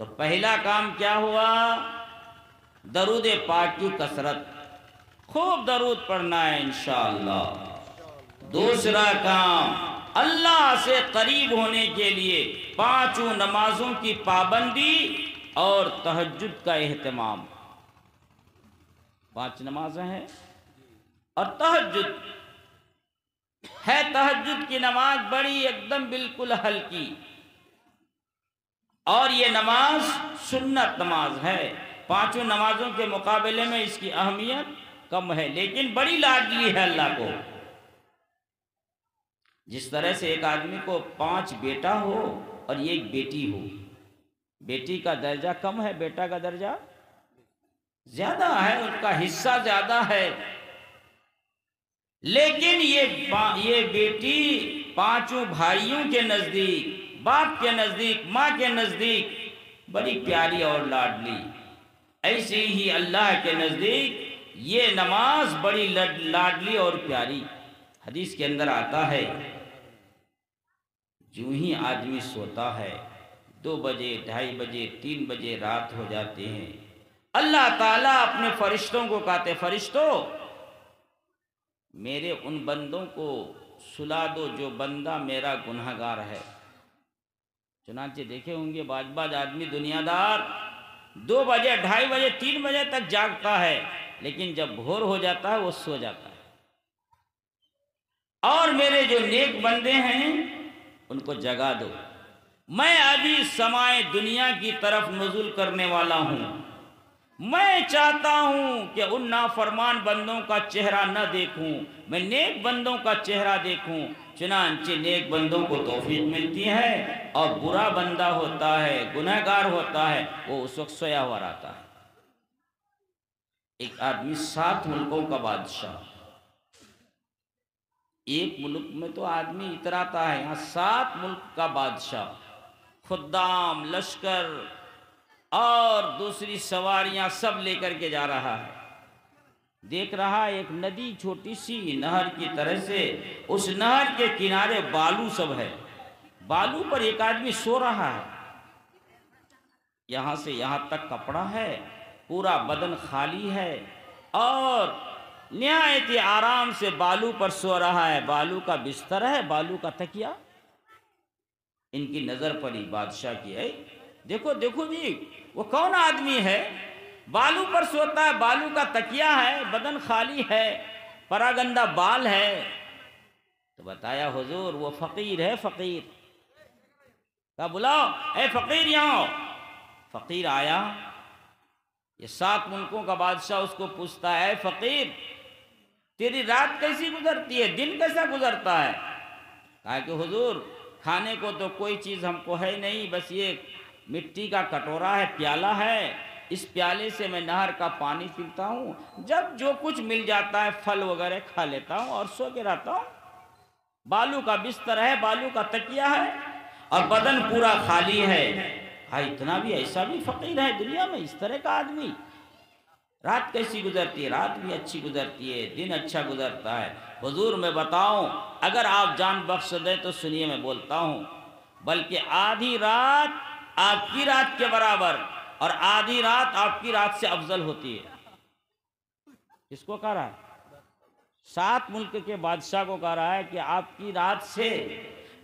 تو پہلا کام کیا ہوا؟ درود پاک کی کثرت، خوب درود پڑھنا ہے انشاءاللہ۔ دوسرا کام، اللہ سے قریب ہونے کے لیے 5 نمازوں کی پابندی اور تہجد کا اہتمام۔ 5 نمازیں ہیں اور تہجد ہے۔ تہجد کی نماز بڑی ایک دم بالکل ہلکی، اور یہ نماز سنت نماز ہے۔ 5 نمازوں کے مقابلے میں اس کی اہمیت کم ہے، لیکن بڑی لاڈلی ہے اللہ کو۔ جس طرح سے ایک آدمی کو 5 بیٹا ہو اور ایک بیٹی ہو، بیٹی کا درجہ کم ہے، بیٹا کا درجہ زیادہ ہے، ان کا حصہ زیادہ ہے، لیکن یہ بیٹی 5 بھائیوں کے نزدیک، باپ کے نزدیک، ماں کے نزدیک بڑی پیاری اور لاڈلی۔ ایسے ہی اللہ کے نزدیک یہ نماز بڑی لاڈلی اور پیاری۔ حدیث کے اندر آتا ہے، جو ہی آدمی سوتا ہے 2 بجے، 2:30 بجے، 3 بجے رات ہو جاتے ہیں، اللہ تعالیٰ اپنے فرشتوں کو کہتے، فرشتوں میرے ان بندوں کو سلا دو جو بندہ میرا گنہگار ہے۔ چنانچہ دیکھے ہوں گے بعض آدمی دنیا دار 2 بجے، 2:30 بجے، 3 بجے تک جاگتا ہے، لیکن جب بھور ہو جاتا ہے وہ سو جاتا ہے۔ اور میرے جو نیک بندے ہیں ان کو جگا دو، میں ابھی سمائے دنیا کی طرف نزول کرنے والا ہوں، میں چاہتا ہوں کہ ان نافرمان بندوں کا چہرہ نہ دیکھوں، میں نیک بندوں کا چہرہ دیکھوں۔ چنانچہ نیک بندوں کو توفیق ملتی ہے، اور برا بندہ ہوتا ہے، گنہگار ہوتا ہے، وہ اس وقت سویا ہوا رہتا ہے۔ ایک آدمی 7 ملکوں کا بادشاہ، ایک ملک میں تو آدمی اتراتا ہے، یہاں 7 ملک کا بادشاہ، خدام، لشکر اور دوسری سواریاں سب لے کر کے جا رہا ہے۔ دیکھ رہا ایک ندی چھوٹی سی نہر کی طرح سے، اس نہر کے کنارے بالو سب ہے، بالو پر ایک آدمی سو رہا ہے، یہاں سے یہاں تک کپڑا ہے، پورا بدن خالی ہے، اور نہایت ہی آرام سے بالو پر سو رہا ہے، بالو کا بستر ہے، بالو کا تکیہ۔ ان کی نظر پڑی بادشاہ کی، ہے دیکھو دیکھو جی وہ کون آدمی ہے، بالو پر سوتا ہے، بالو کا تکیہ ہے، بدن خالی ہے، پراگندہ بال ہے۔ تو بتایا حضور وہ فقیر ہے، فقیر کا بلاؤ، اے فقیر یہاں آؤ۔ فقیر آیا، یہ 7 ملکوں کا بادشاہ اس کو پوچھتا ہے، اے فقیر تیری رات کیسی گزرتی ہے، دن کیسا گزرتا ہے؟ کہا کہ حضور کھانے کو تو کوئی چیز ہم کو ہے نہیں، بس یہ مٹی کا کٹورا ہے، پیالہ ہے، اس پیالے سے میں نہر کا پانی پیتا ہوں، جب جو کچھ مل جاتا ہے پھل وغیرہ کھا لیتا ہوں اور سو کے رہتا ہوں۔ بالو کا بستر ہے، بالو کا تکیہ ہے، اور بدن پورا خالی ہے۔ اتنا بھی، ایسا بھی فقیر ہے دنیا میں، اس طرح کا آدمی؟ رات کیسی گزرتی ہے؟ رات بھی اچھی گزرتی ہے، دن اچھا گزرتا ہے۔ حضور میں بتاؤں، اگر آپ جان بخش دیں تو سنیے میں بولتا ہوں، بلکہ آدھی رات آپ کی رات کے برابر اور آدھی رات آپ کی رات سے افضل ہوتی ہے۔ کس کو کہہ رہا ہے؟ 7 ملک کے بادشاہ کو کہہ رہا ہے کہ آپ کی رات سے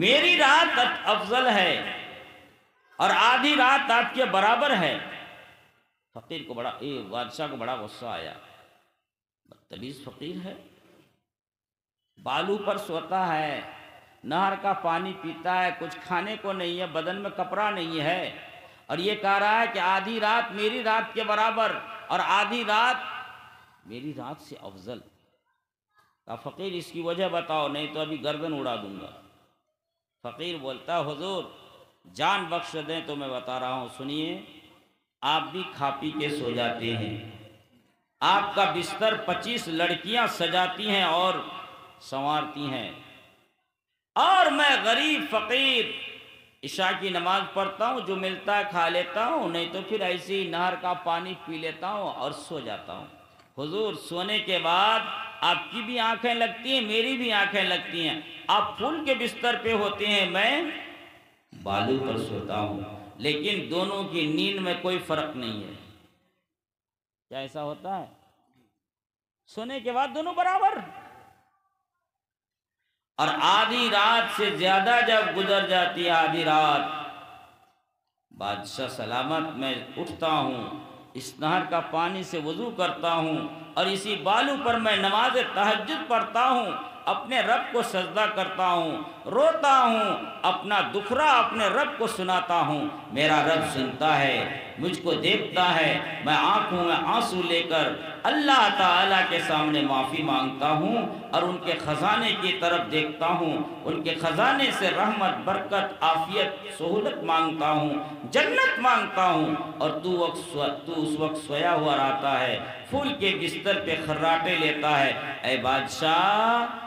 میری رات افضل ہے، اور آدھی رات آپ کے برابر ہے۔ فقیر کو بادشاہ کو بڑا غصہ آیا، بدتمیز فقیر ہے، بالو پر سوتا ہے، نہر کا پانی پیتا ہے، کچھ کھانے کو نہیں ہے، بدن میں کپڑا نہیں ہے، اور یہ کہہ رہا ہے کہ آدھی رات میری رات کے برابر اور آدھی رات میری رات سے افضل۔ کہا فقیر اس کی وجہ بتاؤ، نہیں تو ابھی گردن اڑا دوں گا۔ فقیر بولتا حضور جان بخش دیں تو میں بتا رہا ہوں، سنیے، آپ بھی کھا پی کے سو جاتے ہیں، آپ کا بستر 25 لڑکیاں سجاتی ہیں اور سنوارتی ہیں، اور میں غریب فقیر عشاء کی نماز پڑھتا ہوں، جو ملتا ہے کھا لیتا ہوں، نہیں تو پھر ایسے ہی نہر کا پانی پی لیتا ہوں اور سو جاتا ہوں۔ حضور سونے کے بعد آپ کی بھی آنکھیں لگتی ہیں، میری بھی آنکھیں لگتی ہیں، آپ پھول کے بستر پہ ہوتے ہیں، میں بالو پر سوتا ہوں، لیکن دونوں کی نیند میں کوئی فرق نہیں ہے۔ کیا ایسا ہوتا ہے؟ سونے کے بعد دونوں برابر، اور آدھی رات سے زیادہ جب گزر جاتی ہے، آدھی رات، بادشاہ سلامت میں اٹھتا ہوں، اس نہر کا پانی سے وضو کرتا ہوں، اور اسی بالو پر میں نماز تہجد پڑھتا ہوں، اپنے رب کو سجدہ کرتا ہوں، روتا ہوں، اپنا دکھرا اپنے رب کو سناتا ہوں۔ میرا رب سنتا ہے، مجھ کو دیکھتا ہے، میں آنکھوں میں آنسو لے کر اللہ تعالیٰ کے سامنے معافی مانگتا ہوں، اور ان کے خزانے کی طرف دیکھتا ہوں، ان کے خزانے سے رحمت، برکت، عافیت، سہولت مانگتا ہوں، جنت مانگتا ہوں، اور تو اس وقت سویا ہوا رہتا ہے، پھول کے بستر پہ خراٹے لیتا ہے۔ اے بادشاہ،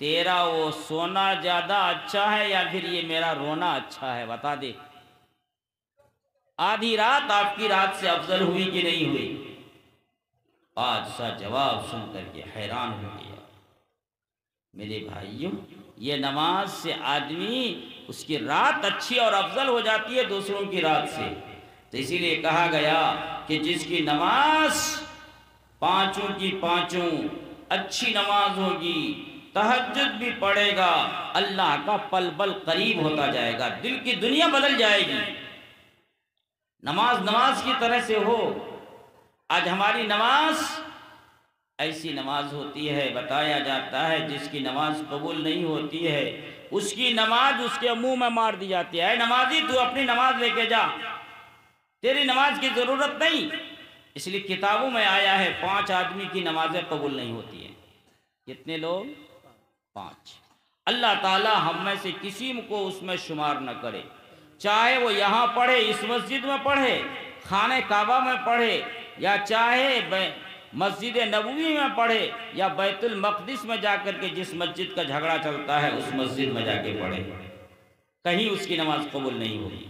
تیرا وہ سونا زیادہ اچھا ہے یا پھر یہ میرا رونا اچھا ہے؟ بتا دے۔ آدھی رات آپ کی رات سے افضل ہوئی کہ نہیں ہوئی؟ بادشاہ جواب سن کر کے حیران ہو گیا۔ میرے بھائیوں، یہ نماز سے آدمی، اس کی رات اچھی اور افضل ہو جاتی ہے دوسروں کی رات سے۔ تو اسی لیے کہا گیا کہ جس کی نماز پانچوں کی پانچوں اچھی نماز ہوگی، تہجد بھی پڑھے گا، اللہ کا پل بل قریب ہوتا جائے گا، دل کی دنیا بدل جائے گی۔ نماز کی طرح سے ہو۔ آج ہماری نماز ایسی نماز ہوتی ہے، بتایا جاتا ہے جس کی نماز قبول نہیں ہوتی ہے، اس کی نماز اس کے منہ میں مار دی جاتی ہے۔ اے نمازی، تو اپنی نماز لے کے جا، تیری نماز کی ضرورت نہیں۔ اس لیے کتابوں میں آیا ہے 5 آدمی کی نمازیں قبول نہیں ہوتی ہیں۔ کتنے لوگ؟ 5۔ اللہ تعالی ہم میں سے کسی کو اس میں شمار نہ کرے، چاہے وہ یہاں پڑھے، اس مسجد میں پڑھے، خانہ کعبہ میں پڑھے، یا چاہے مسجد نبوی میں پڑھے، یا بیت المقدس میں جا کر کے جس مسجد کا جھگڑا چلتا ہے اس مسجد میں جا کے پڑھے، کہیں اس کی نماز قبول نہیں ہوگی۔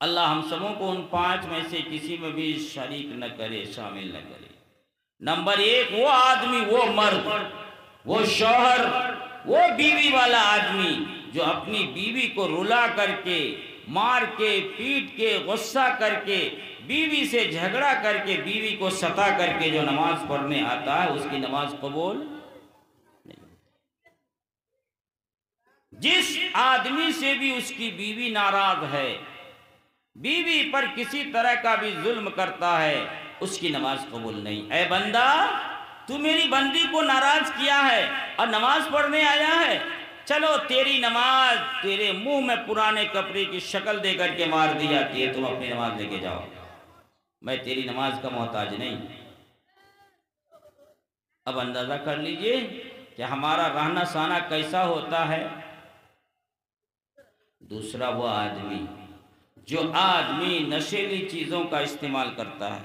اللہ ہم سبوں کو ان 5 میں سے کسی میں بھی شریک نہ کرے، شامل نہ کرے۔ نمبر 1، وہ آدمی، وہ مرد، وہ شوہر، وہ بیوی والا آدمی جو اپنی بیوی کو رلا کر کے، مار کے، پیٹ کے، غصہ کر کے، بیوی سے جھگڑا کر کے، بیوی کو ستا کر کے جو نماز پڑھنے آتا ہے، اس کی نماز قبول نہیں ہوتی۔ جس آدمی سے بھی اس کی بیوی ناراض ہے، بیوی پر کسی طرح کا بھی ظلم کرتا ہے، اس کی نماز قبول نہیں۔ اے بندہ، تو میری بندی کو ناراض کیا ہے اور نماز پڑھنے آیا ہے، چلو تیری نماز تیرے منہ میں پرانے کپڑے کی شکل دے کر کے مار دی جاتی ہے، تم اپنی نماز لے کے جاؤ، میں تیری نماز کا محتاج نہیں۔ اب اندازہ کر لیجئے کہ ہمارا رہنا سہنا کیسا ہوتا ہے۔ دوسرا، وہ آدمی جو آدمی نشیلی چیزوں کا استعمال کرتا ہے،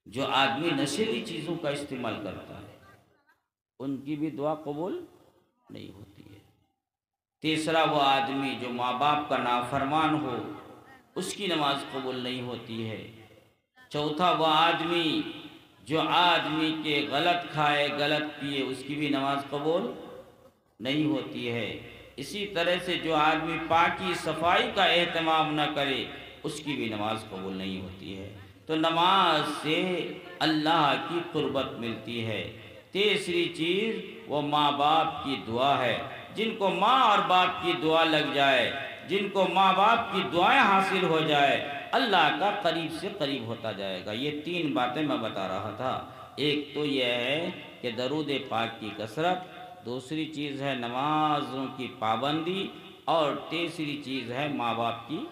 جو آدمی نشیلی چیزوں کا استعمال کرتا ہے، ان کی بھی دعا قبول نہیں ہوتی ہے۔ تیسرا، وہ آدمی جو ماں باپ کا نافرمان ہو، اس کی نماز قبول نہیں ہوتی ہے۔ چوتھا، وہ آدمی جو آدمی کے غلط کھائے، غلط پیے، اس کی بھی نماز قبول نہیں ہوتی ہے۔ اسی طرح سے جو آدمی پاکی صفائی کا اہتمام نہ کرے، اس کی بھی نماز قبول نہیں ہوتی ہے۔ تو نماز سے اللہ کی قربت ملتی ہے۔ تیسری چیز، وہ ماں باپ کی دعا ہے۔ جن کو ماں اور باپ کی دعا لگ جائے، جن کو ماں باپ کی دعائیں حاصل ہو جائے، اللہ کا قریب سے قریب ہوتا جائے گا۔ یہ 3 باتیں میں بتا رہا تھا۔ ایک تو یہ ہے کہ درود پاک کی کثرت، دوسری چیز ہے نمازوں کی پابندی، اور تیسری چیز ہے ماں باپ کی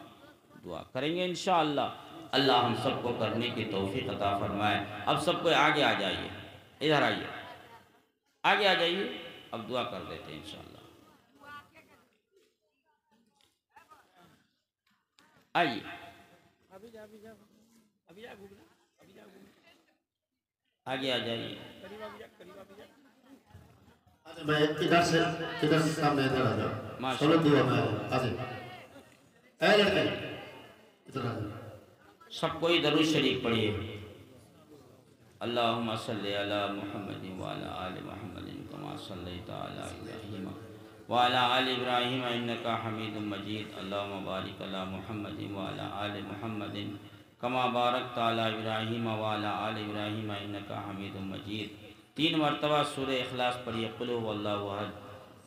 دعا۔ کریں گے انشاءاللہ۔ اللہ ہم سب کو کرنے کی توفیق عطا فرمائے۔ اب سب کو آگے آ جائیے، ادھر آئیے، آگے آ جائیے، اب دعا کر دیتے ہیں انشاءاللہ۔ آئیے، آگے آ جائیے۔ میں ادھر سامنے ادھر آ جاؤ، سولو دعا میں آ جائے، اے لڑکے ادھر آ جاؤ۔ سب کوئی درود شریف پڑھیے۔ اللہم صلی علی محمد وعلی آل محمد کما صلیت علی ابراہیم وعلى آل إبراهيم إنك حميد مجيد اللهم بارك على محمد وعلى آل محمد كما باركت على إبراهيم وعلى آل إبراهيم إنك حميد مجيد 3 مرتبہ سورہ اخلاص پڑھیے قل هو اللہ احد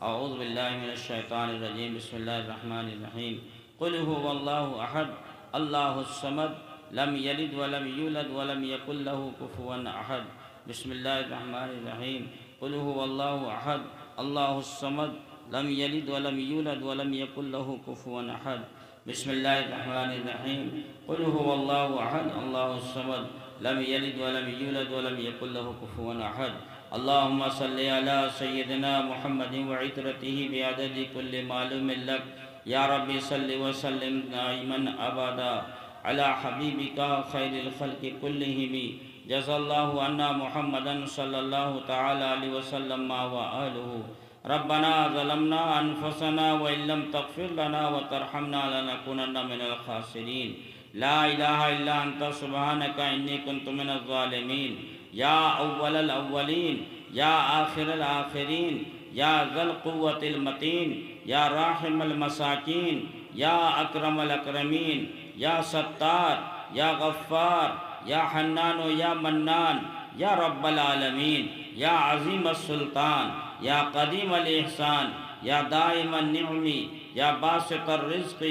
اعوذ باللہ من الشیطان الرجیم بسم اللہ الرحمن الرحیم قل هو اللہ احد اللہ الصمد لم یلد ولم یولد ولم یکن له کفوا احد بسم اللہ الرحمن الرحیم قل هو اللہ احد اللہ الصمد لم یلد ولم یولد ولم یکن له کفوا احد بسم اللہ الرحمن الرحیم قل هو اللہ احد اللہ الصمد لم یلد ولم یولد ولم یکن له کفوا احد اللهم صل على سيدنا محمد وعترته بعدد كل معلوم لك يا ربي صل وسلم دائما ابدا على حبيبك خير الخلق كلهم جزا الله عنا محمدا صلى الله تعالى عليه وسلم وآله ربنا ظلمنا انفسنا وان لم تغفر لنا وترحمنا لنكونن من الخاسرين لا اله الا انت سبحانك اني كنت من الظالمين یا اول الاولین یا آخر الاخرین یا ذا القوة المتین یا راحم المساکین یا اکرم الاکرمین یا ستار یا غفار یا حنان و یا منان یا رب العالمین یا عظیم السلطان یا قدیم الاحسان یا دائم النعم یا باسط الرزق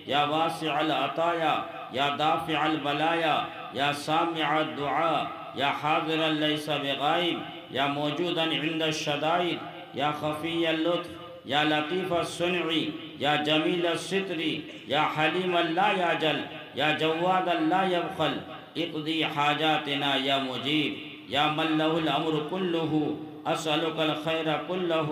یا واسع العطایا یا دافع البلایا یا سامع الدعاء یا حاضرا لیس بغائب یا موجودا عند الشدائد یا خفی اللطف یا لطیف الصنع یا جمیل الستر یا حلیم لا یعجل یا جواد لا یبخل اقضی حاجاتنا یا مجیب یا من له الامر كله اسألك الخير كله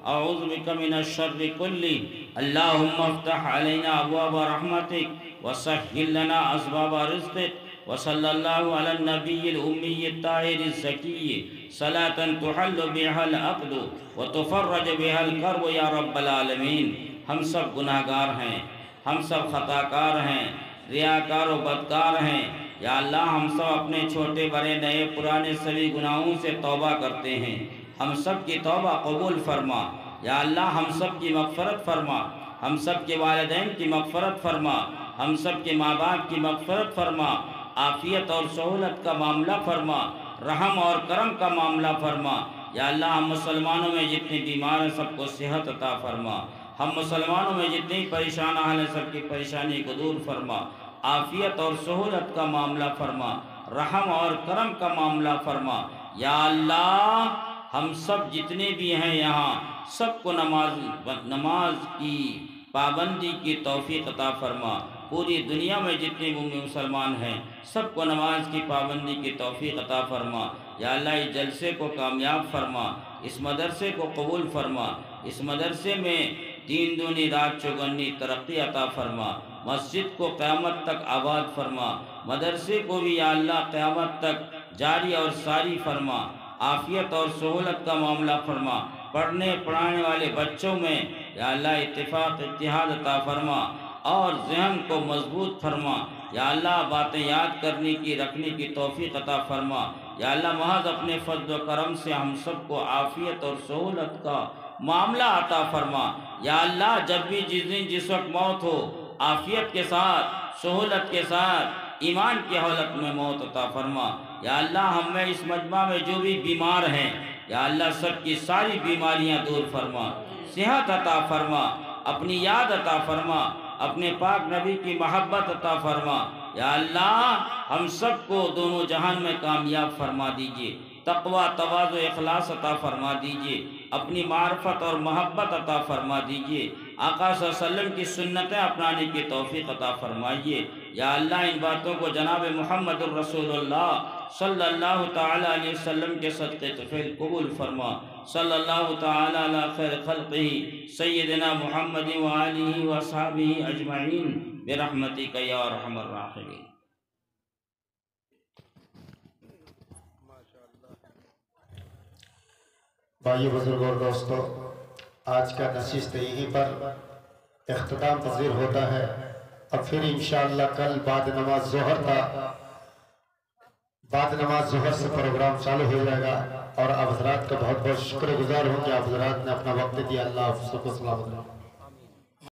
اعوذ بك من الشر كله اللهم افتح علينا ابواب رحمتك وسهل لنا اسباب رزقك وصلى الله على النبي الأمي الطاهر الزكي صلاة تحل بها العقد وتفرج بها الكرب یا رب العالمین ہم سب گناہگار ہیں ہم سب خطاکار ہیں ریاکار و بدکار ہیں یا اللہ ہم سب اپنے چھوٹے بڑے نئے پرانے سبھی گناہوں سے توبہ کرتے ہیں ہم سب کی توبہ قبول فرما یا اللہ ہم سب کی مغفرت فرما ہم سب کے والدین کی مغفرت فرما ہم سب کے ماں باپ کی مغفرت فرما عافیت اور سہولت کا معاملہ فرما رحم اور کرم کا معاملہ فرما یا اللہ ہم مسلمانوں میں جتنے بیمار ہیں سب کو صحت عطا فرما ہم مسلمانوں میں جتنی پریشان حال ہیں سب کی پریشانی کو دور فرما عافیت اور سہولت کا معاملہ فرما رحم اور کرم کا معاملہ فرما یا اللہ ہم سب جتنے بھی ہیں یہاں سب کو نماز کی پابندی کی توفیق عطا فرما پوری دنیا میں جتنے مسلمان ہیں سب کو نماز کی پابندی کی توفیق عطا فرما یا اللہ اس جلسے کو کامیاب فرما اس مدرسے کو قبول فرما اس مدرسے میں دین دونی رات چوگنی ترقی عطا فرما مسجد کو قیامت تک آباد فرما مدرسے کو بھی یا اللہ قیامت تک جاری اور ساری فرما عافیت اور سہولت کا معاملہ فرما پڑھنے پڑھانے والے بچوں میں یا اللہ اتفاق اتحاد عطا فرما اور ذہن کو مضبوط فرما یا اللہ باتیں یاد کرنے کی رکھنے کی توفیق عطا فرما یا اللہ محض اپنے فضل و کرم سے ہم سب کو عافیت اور سہولت کا معاملہ عطا فرما یا اللہ جب بھی جس وقت موت ہو عافیت کے ساتھ سہولت کے ساتھ ایمان کی حالت میں موت عطا فرما یا اللہ ہم میں اس مجمع میں جو بھی بیمار ہیں یا اللہ سب کی ساری بیماریاں دور فرما صحت عطا فرما اپنی یاد عطا فرما اپنے پاک نبی کی محبت عطا فرما یا اللہ ہم سب کو دونوں جہان میں کامیاب فرما دیجئے تقوی تواضع اخلاص عطا فرما دیجئے اپنی معرفت اور محبت عطا فرما دیجئے آقا صلی اللہ علیہ وسلم کی سنتیں اپنانے کی توفیق عطا فرمائیے یا اللہ ان باتوں کو جناب محمد الرسول اللہ صلی اللہ تعالی علیہ وسلم کے صدقے طفیل قبول فرما صلی اللہ تعالی علی خیر خلقہ سیدنا محمد وآلہ وصحابہ اجمعین برحمتک یا ارحم الراحمین. بھائیو بزرگ اور دوستو، آج کا نشست یہیں پر اختتام پذیر ہوتا ہے. اب پھر انشاءاللہ کل بعد نماز ظہر سے پروگرام چالو ہو جائے گا. اور آپ حضرات کا بہت بہت شکر گزار ہوں کہ آپ حضرات نے اپنا وقت دیا. اللہ آپ سب کو سلامت رکھے.